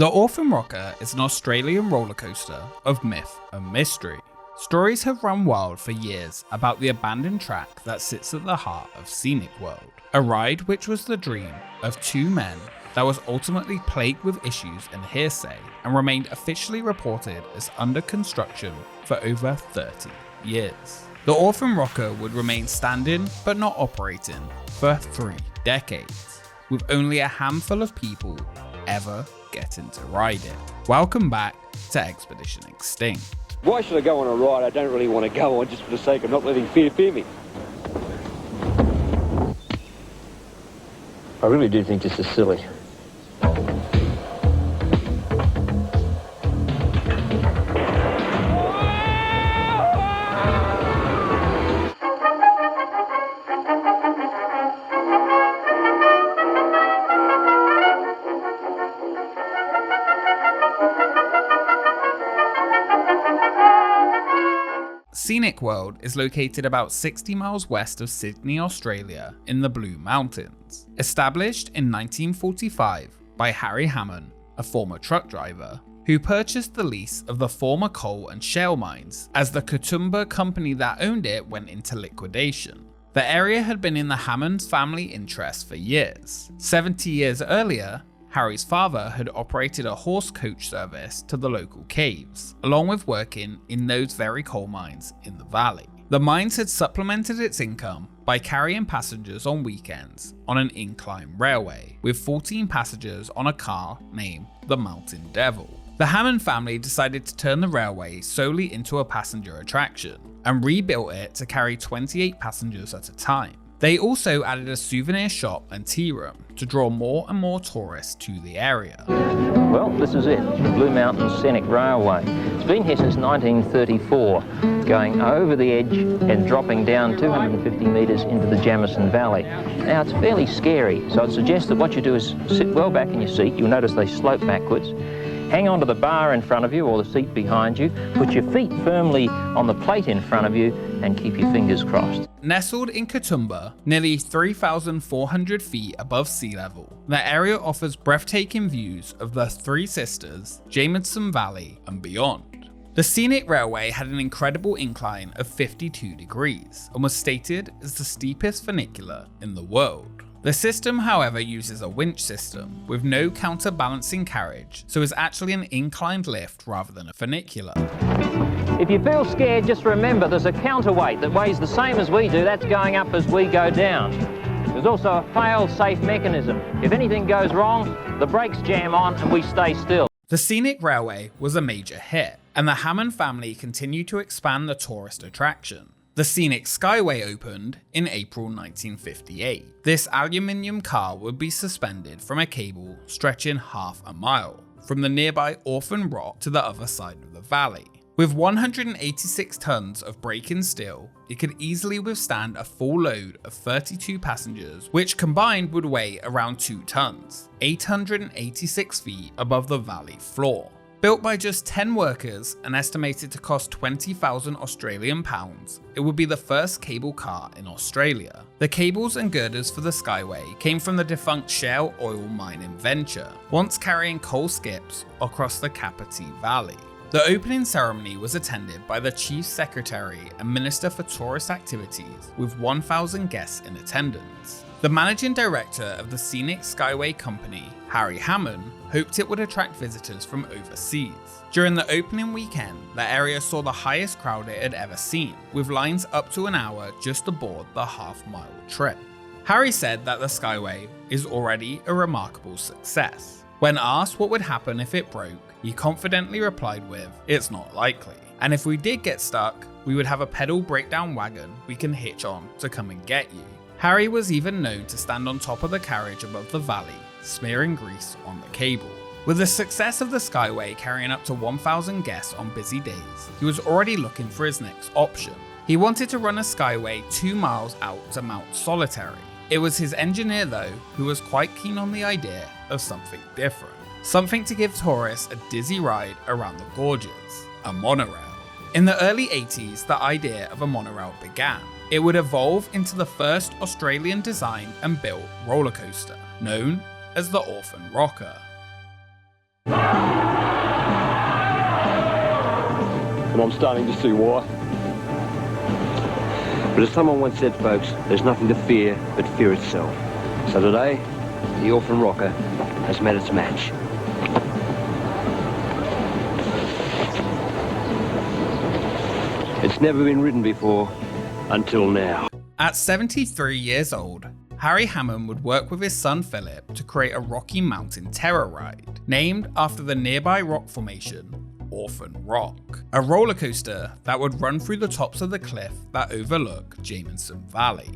The Orphan Rocker is an Australian roller coaster of myth and mystery. Stories have run wild for years about the abandoned track that sits at the heart of Scenic World, a ride which was the dream of two men that was ultimately plagued with issues and hearsay and remained officially reported as under construction for over 30 years. The Orphan Rocker would remain standing but not operating for 3 decades, with only a handful of people ever getting to ride it. Welcome back to Expedition Extinct. Why should I go on a ride I don't really want to go on just for the sake of not letting fear me? I really do think this is silly. Scenic World is located about 60 miles west of Sydney, Australia, in the Blue Mountains. Established in 1945 by Harry Hammond, a former truck driver, who purchased the lease of the former coal and shale mines as the Katoomba company that owned it went into liquidation. The area had been in the Hammond family interest for years. 70 years earlier, Harry's father had operated a horse coach service to the local caves, along with working in those very coal mines in the valley. The mines had supplemented its income by carrying passengers on weekends on an incline railway, with 14 passengers on a car named the Mountain Devil. The Hammond family decided to turn the railway solely into a passenger attraction and rebuilt it to carry 28 passengers at a time. They also added a souvenir shop and tea room to draw more and more tourists to the area. Well, this is it, the Blue Mountains Scenic Railway. It's been here since 1934, going over the edge and dropping down 250 metres into the Jamison Valley. Now, it's fairly scary, so I'd suggest that what you do is sit well back in your seat. You'll notice they slope backwards. Hang onto the bar in front of you or the seat behind you, put your feet firmly on the plate in front of you and keep your fingers crossed. Nestled in Katoomba, nearly 3,400 feet above sea level, the area offers breathtaking views of the Three Sisters, Jamison Valley and beyond. The Scenic Railway had an incredible incline of 52 degrees and was stated as the steepest funicular in the world. The system, however, uses a winch system with no counterbalancing carriage, so is actually an inclined lift rather than a funicular. If you feel scared, just remember there's a counterweight that weighs the same as we do. That's going up as we go down. There's also a fail-safe mechanism. If anything goes wrong, the brakes jam on and we stay still. The Scenic Railway was a major hit, and the Hammond family continued to expand the tourist attraction. The Scenic Skyway opened in April 1958. This aluminium car would be suspended from a cable stretching half a mile from the nearby Orphan Rock to the other side of the valley. With 186 tons of break-in steel, it could easily withstand a full load of 32 passengers, which combined would weigh around 2 tons, 886 feet above the valley floor. Built by just 10 workers and estimated to cost 20,000 Australian pounds, it would be the first cable car in Australia. The cables and girders for the Skyway came from the defunct shale oil mining venture, once carrying coal skips across the Kapiti Valley. The opening ceremony was attended by the Chief Secretary and Minister for Tourist Activities, with 1,000 guests in attendance. The managing director of the Scenic Skyway company, Harry Hammond, hoped it would attract visitors from overseas. During the opening weekend, the area saw the highest crowd it had ever seen, with lines up to an hour just aboard the half-mile trip. Harry said that the Skyway is already a remarkable success. When asked what would happen if it broke, he confidently replied with, "It's not likely. And if we did get stuck, we would have a pedal breakdown wagon we can hitch on to come and get you." Harry was even known to stand on top of the carriage above the valley, smearing grease on the cable. With the success of the Skyway carrying up to 1,000 guests on busy days, he was already looking for his next option. He wanted to run a Skyway 2 miles out to Mount Solitary. It was his engineer though, who was quite keen on the idea of something different. Something to give tourists a dizzy ride around the gorges, a monorail. In the early 80s, the idea of a monorail began. It would evolve into the first Australian designed and built roller coaster, known as the Orphan Rocker. and I'm starting to see why. But as someone once said, folks, there's nothing to fear but fear itself. So today, the Orphan Rocker has met its match. It's never been ridden before until now. At 73 years old, Harry Hammond would work with his son Philip to create a Rocky Mountain terror ride, named after the nearby rock formation, Orphan Rock, a roller coaster that would run through the tops of the cliff that overlook Jamison Valley.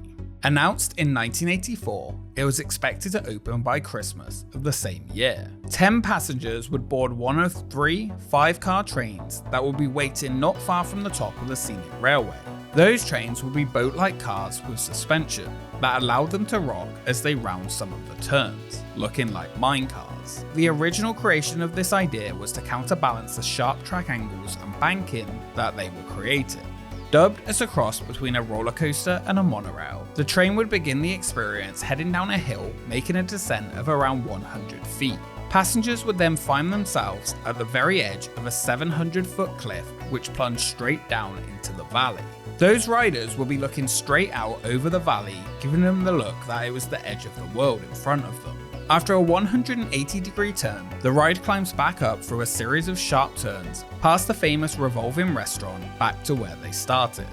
Announced in 1984, it was expected to open by Christmas of the same year. 10 passengers would board one of 3 5-car trains that would be waiting not far from the top of the Scenic Railway. Those trains would be boat-like cars with suspension that allowed them to rock as they round some of the turns, looking like mine cars. The original creation of this idea was to counterbalance the sharp track angles and banking that they were creating. Dubbed as a cross between a roller coaster and a monorail, the train would begin the experience heading down a hill, making a descent of around 100 feet. Passengers would then find themselves at the very edge of a 700-foot cliff which plunged straight down into the valley. Those riders would be looking straight out over the valley, giving them the look that it was the edge of the world in front of them. After a 180-degree turn, the ride climbs back up through a series of sharp turns, past the famous revolving restaurant back to where they started.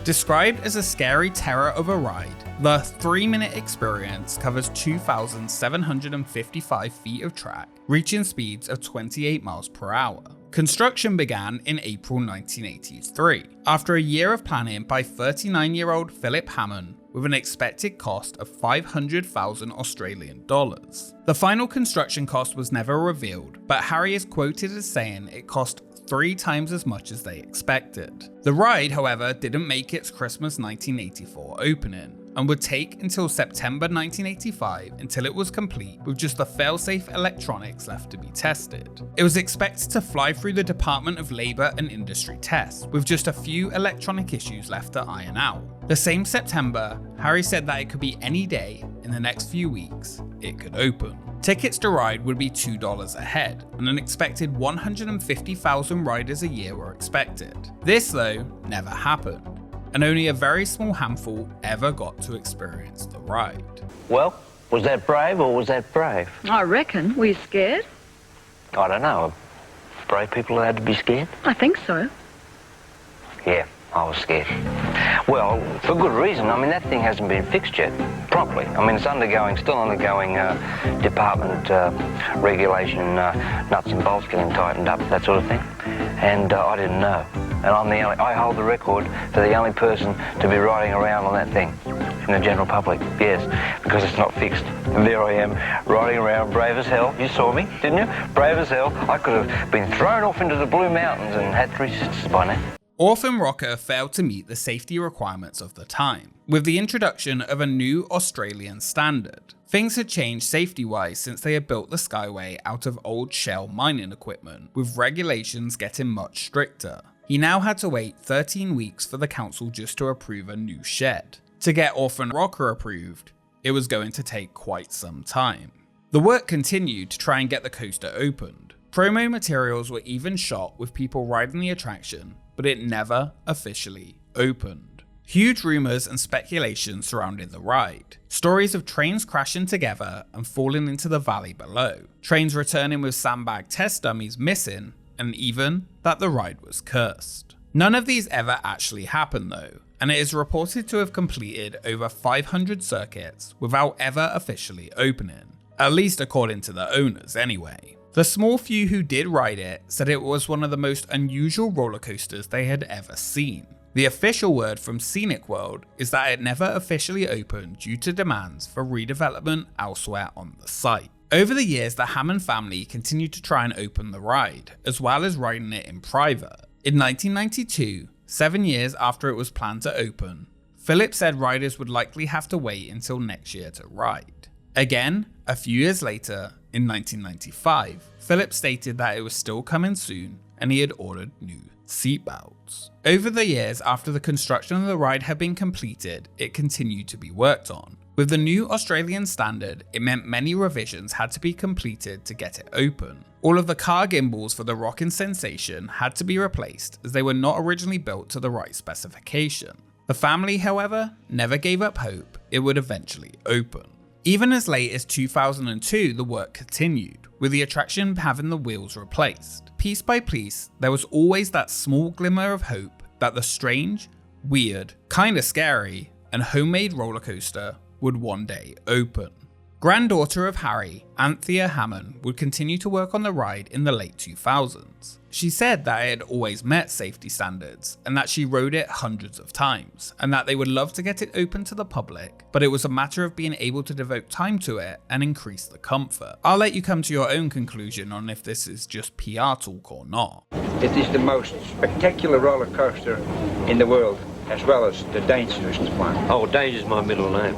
Described as a scary terror of a ride, the 3-minute experience covers 2,755 feet of track, reaching speeds of 28 miles per hour. Construction began in April 1983, after a year of planning by 39-year-old Philip Hammond, with an expected cost of 500,000 Australian dollars. The final construction cost was never revealed, but Harry is quoted as saying it cost 3 times as much as they expected. The ride, however, didn't make its Christmas 1984 opening, and would take until September 1985 until it was complete with just the fail-safe electronics left to be tested. It was expected to fly through the Department of Labour and Industry tests, with just a few electronic issues left to iron out. The same September, Harry said that it could be any day in the next few weeks it could open. Tickets to ride would be $2 a head, and an expected 150,000 riders a year were expected. This, though, never happened, and only a very small handful ever got to experience the ride. Well, was that brave or was that brave? I reckon. Were you scared? I don't know. Brave people allowed to be scared? I think so. Yeah, I was scared. Well, for good reason. I mean, that thing hasn't been fixed yet, properly. I mean, it's still undergoing department regulation, nuts and bolts getting tightened up, that sort of thing. And I didn't know. And I hold the record for the only person to be riding around on that thing in the general public. Yes, because it's not fixed. And there I am, riding around, brave as hell. You saw me, didn't you? Brave as hell. I could have been thrown off into the Blue Mountains and had 3 sisters by now. Orphan Rocker failed to meet the safety requirements of the time, with the introduction of a new Australian standard. Things had changed safety-wise since they had built the Skyway out of old shell mining equipment, with regulations getting much stricter. He now had to wait 13 weeks for the council just to approve a new shed. To get Orphan Rocker approved, it was going to take quite some time. The work continued to try and get the coaster opened. Promo materials were even shot with people riding the attraction, but it never officially opened. Huge rumours and speculation surrounded the ride. Stories of trains crashing together and falling into the valley below, trains returning with sandbag test dummies missing, and even that the ride was cursed. None of these ever actually happened though, and it is reported to have completed over 500 circuits without ever officially opening, at least according to the owners anyway. The small few who did ride it said it was one of the most unusual roller coasters they had ever seen. The official word from Scenic World is that it never officially opened due to demands for redevelopment elsewhere on the site. Over the years, the Hammond family continued to try and open the ride, as well as riding it in private. In 1992, 7 years after it was planned to open, Philip said riders would likely have to wait until next year to ride. Again, a few years later, in 1995, Philip stated that it was still coming soon and he had ordered new seatbelts. Over the years after the construction of the ride had been completed, it continued to be worked on, With the new Australian standard, it meant many revisions had to be completed to get it open. All of the car gimbals for the rocking sensation had to be replaced as they were not originally built to the right specification. The family, however, never gave up hope it would eventually open. Even as late as 2002, the work continued, with the attraction having the wheels replaced. Piece by piece, there was always that small glimmer of hope that the strange, weird, kinda scary, and homemade roller coaster would one day open. Granddaughter of Harry, Anthea Hammond, would continue to work on the ride in the late 2000s. She said that it had always met safety standards and that she rode it hundreds of times and that they would love to get it open to the public, but it was a matter of being able to devote time to it and increase the comfort. I'll let you come to your own conclusion on if this is just PR talk or not. It is the most spectacular roller coaster in the world, as well as the dangerous one. Oh, Danger's my middle name.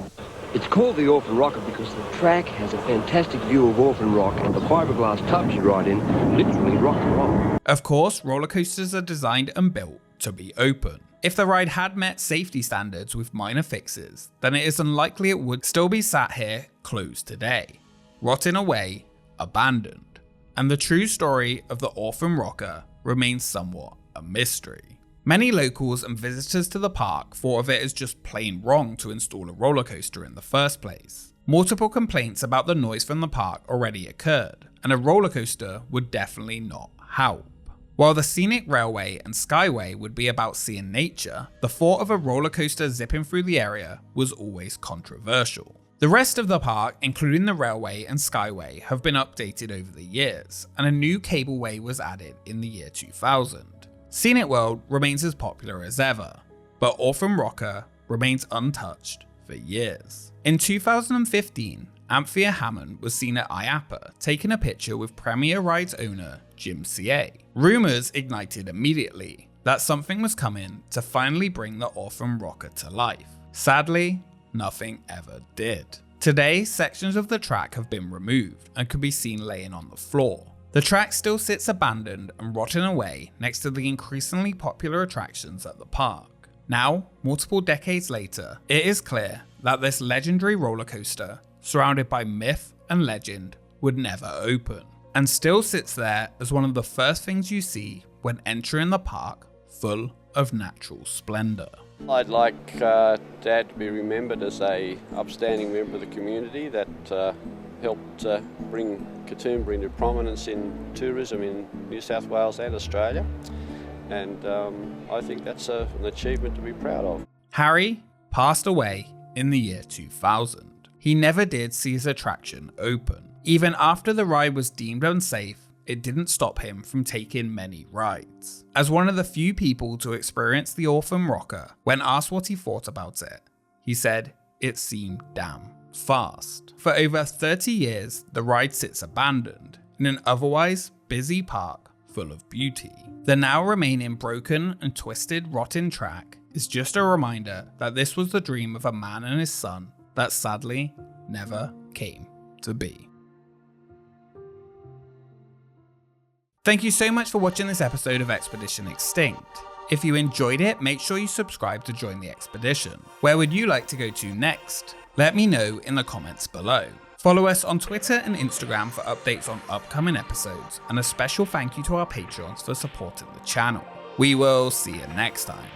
It's called the Orphan Rocker because the track has a fantastic view of Orphan Rock and the fiberglass tubs you ride in literally rock and roll. Of course, roller coasters are designed and built to be open. If the ride had met safety standards with minor fixes, then it is unlikely it would still be sat here closed today, rotting away, abandoned. And the true story of the Orphan Rocker remains somewhat a mystery. Many locals and visitors to the park thought of it as just plain wrong to install a roller coaster in the first place. Multiple complaints about the noise from the park already occurred, and a roller coaster would definitely not help. While the Scenic Railway and Skyway would be about seeing nature, the thought of a roller coaster zipping through the area was always controversial. The rest of the park, including the railway and Skyway, have been updated over the years, and a new cableway was added in the year 2000. Scenic World remains as popular as ever, but Orphan Rocker remains untouched for years. In 2015, Anthea Hammond was seen at IAAPA taking a picture with Premier Rides owner Jim CA. Rumours ignited immediately that something was coming to finally bring the Orphan Rocker to life. Sadly, nothing ever did. Today, sections of the track have been removed and can be seen laying on the floor. The track still sits abandoned and rotting away next to the increasingly popular attractions at the park. Now, multiple decades later, it is clear that this legendary roller coaster, surrounded by myth and legend, would never open, and still sits there as one of the first things you see when entering the park full of natural splendour. I'd like Dad to be remembered as an upstanding member of the community that helped bring Katoomba into prominence in tourism in New South Wales and Australia, and I think that's an achievement to be proud of. Harry passed away in the year 2000. He never did see his attraction open. Even after the ride was deemed unsafe, it didn't stop him from taking many rides. As one of the few people to experience the Orphan Rocker, when asked what he thought about it, he said it seemed damn fast. For over 30 years, the ride sits abandoned in an otherwise busy park full of beauty. The now remaining broken and twisted rotten track is just a reminder that this was the dream of a man and his son that sadly never came to be. Thank you so much for watching this episode of Expedition Extinct. If you enjoyed it, make sure you subscribe to join the expedition. Where would you like to go to next? Let me know in the comments below. Follow us on Twitter and Instagram for updates on upcoming episodes, and a special thank you to our Patreons for supporting the channel. We will see you next time.